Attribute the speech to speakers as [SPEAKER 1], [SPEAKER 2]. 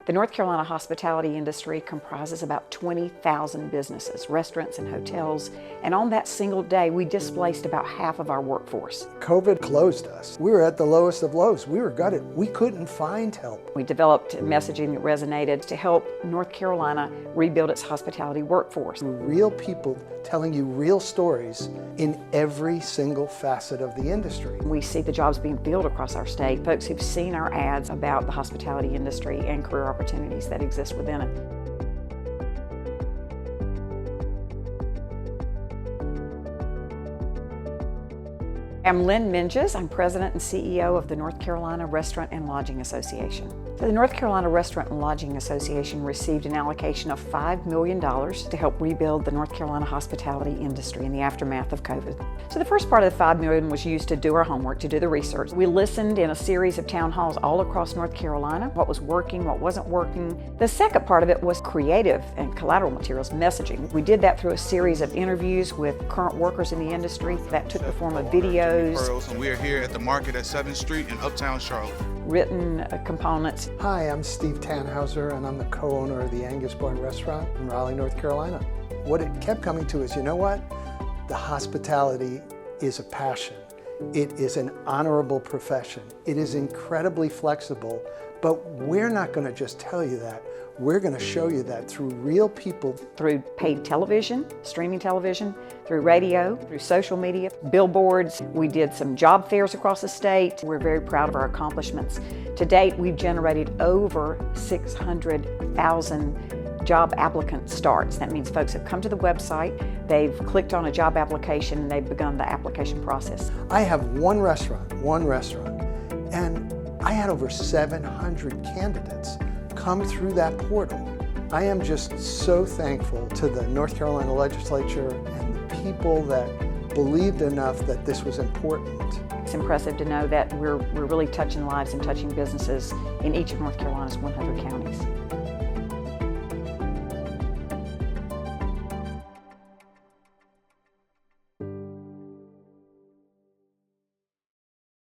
[SPEAKER 1] The North Carolina hospitality industry comprises about 20,000 businesses, restaurants and hotels, and on that single day we displaced about half of our workforce.
[SPEAKER 2] COVID closed us. We were at the lowest of lows. We were gutted. We couldn't find help.
[SPEAKER 1] We developed messaging that resonated to help North Carolina rebuild its hospitality workforce.
[SPEAKER 2] Real people telling you real stories in every single facet of the industry.
[SPEAKER 1] We see the jobs being filled across our state, folks who've seen our ads about the hospitality industry and career opportunities that exist within it. I'm Lynn Minges. I'm President and CEO of the North Carolina Restaurant and Lodging Association. The North Carolina Restaurant and Lodging Association received an allocation of $5 million to help rebuild the North Carolina hospitality industry in the aftermath of COVID. So the first part of the $5 million was used to do our homework, to do the research. We listened in a series of town halls all across North Carolina, what was working, what wasn't working. The second part of it was creative and collateral materials, messaging. We did that through a series of interviews with current workers in the industry that took the form of videos.
[SPEAKER 3] And we are here at the market at 7th Street in Uptown Charlotte.
[SPEAKER 1] Written components.
[SPEAKER 2] Hi, I'm Steve Tannhauser, and I'm the co-owner of the Angus Barn Restaurant in Raleigh, North Carolina. What it kept coming to is, you know what? The hospitality is a passion. It is an honorable profession. It is incredibly flexible, but we're not going to just tell you that. We're going to show you that through real people. Through
[SPEAKER 1] paid television, streaming television, through radio, through social media, billboards. We did some job fairs across the state. We're very proud of our accomplishments. To date, we've generated over 600,000 job applicant starts. That means folks have come to the website, they've clicked on a job application, and they've begun the application process.
[SPEAKER 2] I have one restaurant, and I had over 700 candidates come through that portal. I am just so thankful to the North Carolina legislature and the people that believed enough that this was important.
[SPEAKER 1] It's impressive to know that we're really touching lives and touching businesses in each of North Carolina's 100 counties.